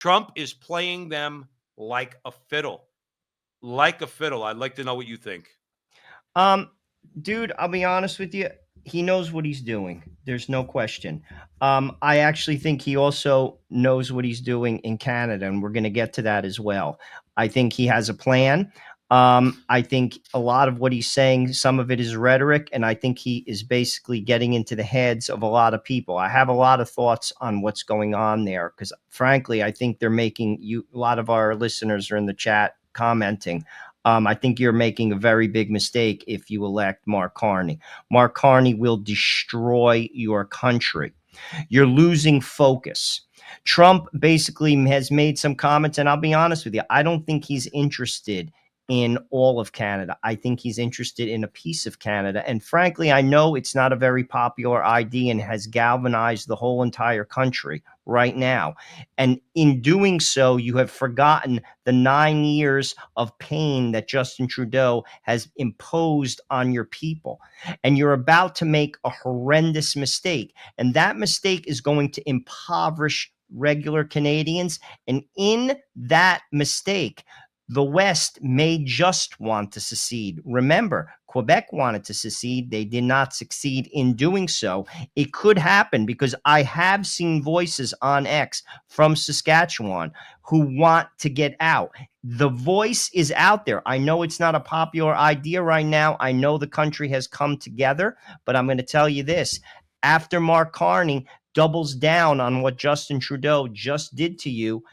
Trump is playing them like a fiddle. Like a fiddle. I'd like to know what you think. Um, Dude, I'll be honest with you. He knows what he's doing. There's no question. I actually think he also knows what he's doing in Canada, and we're going to get to that as well. I think he has a plan. I think a lot of what he's saying, some of it is rhetoric, and I think he is basically getting into the heads of a lot of people. I have a lot of thoughts on what's going on there because, frankly, I think they're making you. A lot of our listeners are in the chat commenting. I think you're making a very big mistake if you elect Mark Carney. Mark Carney will destroy your country. You're losing focus. Trump basically has made some comments, and I'll be honest with you, I don't think he's interested in all of Canada. I think he's interested in a piece of Canada. And frankly, I know it's not a very popular idea and has galvanized the whole entire country right now. And in doing so, you have forgotten the 9 years of pain that Justin Trudeau has imposed on your people. And you're about to make a horrendous mistake. And that mistake is going to impoverish regular Canadians. And in that mistake, the West may just want to secede. Remember, Quebec wanted to secede. They did not succeed in doing so. It could happen because I have seen voices on X from Saskatchewan who want to get out. The voice is out there. I know it's not a popular idea right now. I know the country has come together, but I'm going to tell you this. After Mark Carney doubles down on what Justin Trudeau just did to you,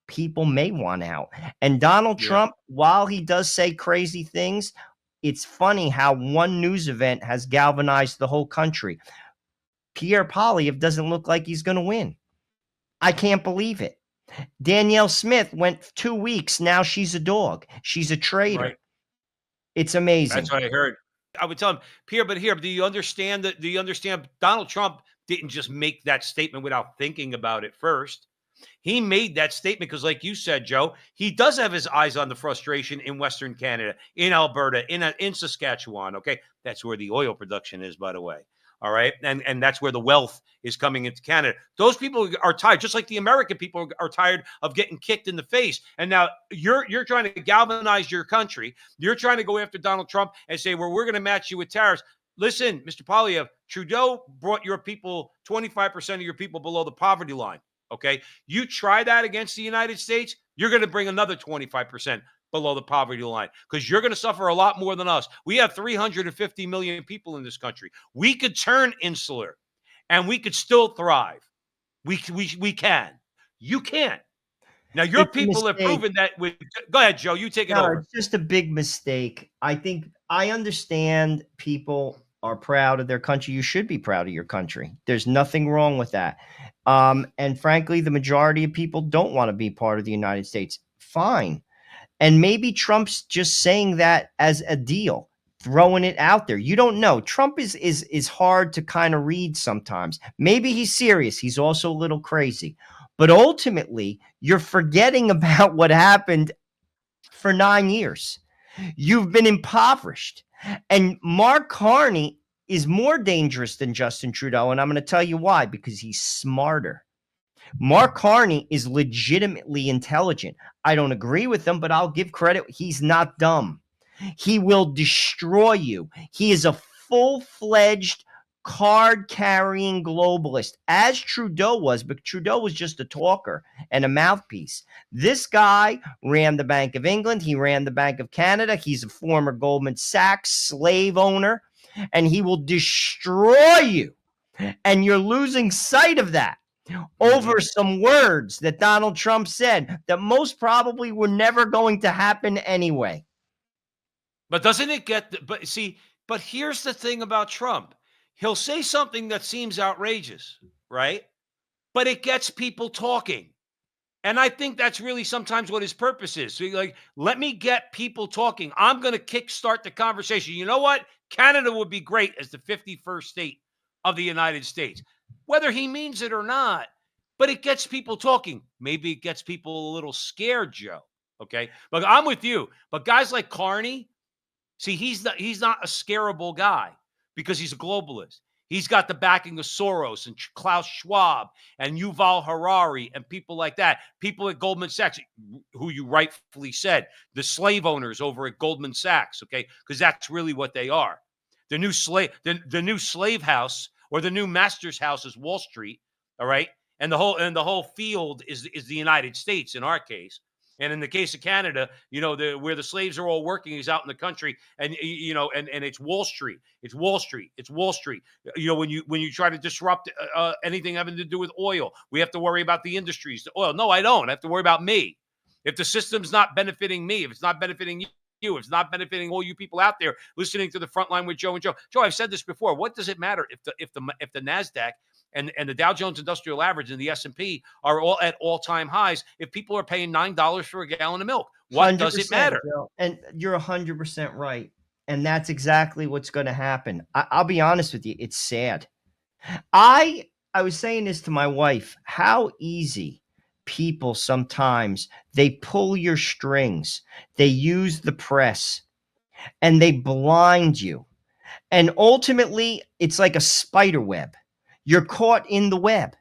people may want out. And Donald Yeah. Trump, while he does say crazy things, it's funny how one news event has galvanized the whole country. Pierre Poilievre doesn't look like he's going to win. I can't believe it. Danielle Smith went 2 weeks. Now she's a dog. She's a traitor. Right. It's amazing. That's what I heard. I would tell him, Pierre, but here, do you understand that? Do you understand Donald Trump didn't just make that statement without thinking about it first? He made that statement because, like you said, Joe, he does have his eyes on the frustration in Western Canada, in Alberta, in Saskatchewan. Okay, that's where the oil production is, by the way. All right, and that's where the wealth is coming into Canada. Those people are tired, just like the American people are tired of getting kicked in the face. And now you're trying to galvanize your country. You're trying to go after Donald Trump and say, well, we're going to match you with tariffs. Listen, Mr. Poilievre, Trudeau brought your people 25% of your people below the poverty line. Okay. You try that against the United States, you're going to bring another 25% below the poverty line because you're going to suffer a lot more than us. We have 350 million people in this country. We could turn insular and we could still thrive. We can. You can't. Now, your It's a people have mistake. proven that. Go ahead, Joe. You take it No, over. it's just a big mistake. I think I understand people are proud of their country. You should be proud of your country. There's nothing wrong with that. And frankly, the majority of people don't want to be part of the United States. Fine. And maybe Trump's just saying that as a deal, throwing it out there. You don't know. Trump is hard to kind of read sometimes. Maybe he's serious. He's also a little crazy. But ultimately, you're forgetting about what happened for 9 years. You've been impoverished. And Mark Carney is more dangerous than Justin Trudeau. And I'm going to tell you why, because he's smarter. Mark Carney is legitimately intelligent. I don't agree with him, but I'll give credit. He's not dumb. He will destroy you. He is a full-fledged card carrying globalist, as Trudeau was, but Trudeau was just a talker and a mouthpiece. This guy ran the Bank of England. He ran the Bank of Canada. He's a former Goldman Sachs slave owner, and he will destroy you. And you're losing sight of that over some words that Donald Trump said that most probably were never going to happen anyway. But doesn't it get, but see, but here's the thing about Trump. He'll say something that seems outrageous, right? But it gets people talking. And I think that's really sometimes what his purpose is. So like, let me get people talking. I'm going to kickstart the conversation. You know what? Canada would be great as the 51st state of the United States, whether he means it or not. But it gets people talking. Maybe it gets people a little scared, Joe. Okay. But I'm with you. But guys like Carney, see, he's not a scarable guy because he's a globalist. He's got the backing of Soros and Klaus Schwab and Yuval Harari and people like that. People at Goldman Sachs, who you rightfully said, the slave owners over at Goldman Sachs, okay? Because that's really what they are. The new slave house or the new master's house is Wall Street, all right? And the whole field is the United States in our case. And in the case of Canada, where the slaves are all working is out in the country, and and it's Wall Street. It's Wall Street. It's Wall Street. When you try to disrupt anything having to do with oil, we have to worry about the industries. The oil. No, I don't. I have to worry about me. If the system's not benefiting me, if it's not benefiting you, if it's not benefiting all you people out there listening to the front line with Joe and Joe. Joe, I've said this before. What does it matter if the Nasdaq and the Dow Jones Industrial Average and the S&P are all at all-time highs if people are paying $9 for a gallon of milk? What does it matter? Joe, and you're 100% right. And that's exactly what's going to happen. I'll be honest with you. It's sad. I was saying this to my wife, how easy people sometimes, they pull your strings. They use the press and they blind you. And ultimately, it's like a spider web. You're caught in the web.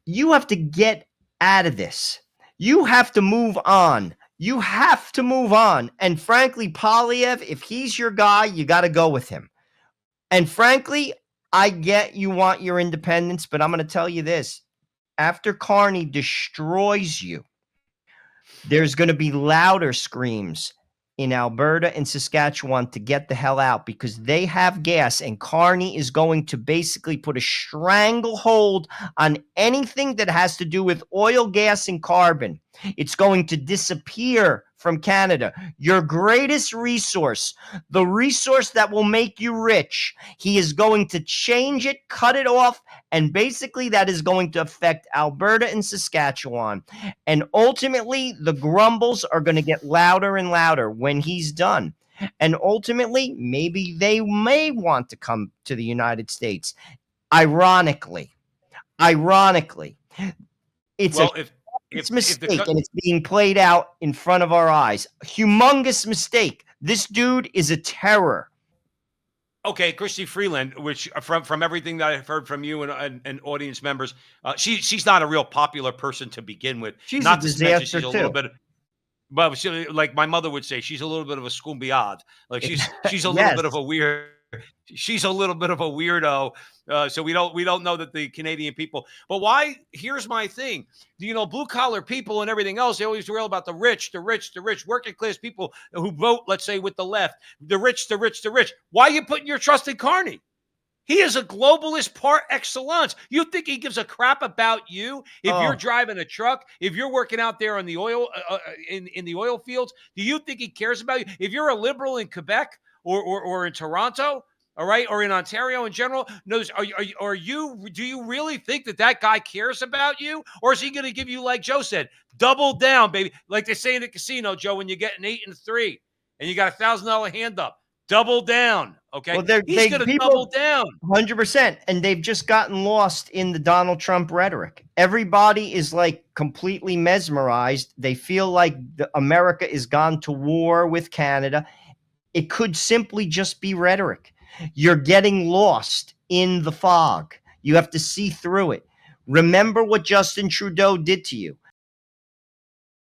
You have to get out of this. You have to move on. You have to move on. And frankly, Polyev, if he's your guy, you got to go with him. And frankly, I get you want your independence, but I'm going to tell you this. After Carney destroys you, there's going to be louder screams in Alberta and Saskatchewan to get the hell out because they have gas, and Carney is going to basically put a stranglehold on anything that has to do with oil, gas, and carbon. It's going to disappear from Canada. Your greatest resource, the resource that will make you rich, he is going to change it, cut it off, and basically that is going to affect Alberta and Saskatchewan. And ultimately, the grumbles are going to get louder and louder when he's done. And ultimately, maybe they may want to come to the United States. Ironically, it's it's a mistake, and it's being played out in front of our eyes. Humongous mistake. This dude is a terror. Okay, Christy Freeland, which from everything that I've heard from you and audience members, she's not a real popular person to begin with. She's not a disaster she's a little bit. But she, like my mother would say, she's a little bit of a scumbiad. Like she's a little Yes. bit of a weird. She's a little bit of a weirdo. So we don't know that the Canadian people. But why? Here's my thing. Blue collar people and everything else, they always rail about the rich, working class people who vote, let's say, with the left. The rich. Why are you putting your trust in Carney? He is a globalist par excellence. You think he gives a crap about you if you're driving a truck, if you're working out there on the oil in the oil fields? Do you think he cares about you? If you're a liberal in Quebec or in Toronto, all right, or in Ontario in general, do you really think that guy cares about you, or is he going to give you, like Joe said, double down, baby, like they say in the casino, Joe, when you get an 8 and 3 and you got $1,000 hand up? Double down, okay? Well, he's going to double down. 100%. And they've just gotten lost in the Donald Trump rhetoric. Everybody is like completely mesmerized. They feel like America is gone to war with Canada. It could simply just be rhetoric. You're getting lost in the fog. You have to see through it. Remember what Justin Trudeau did to you.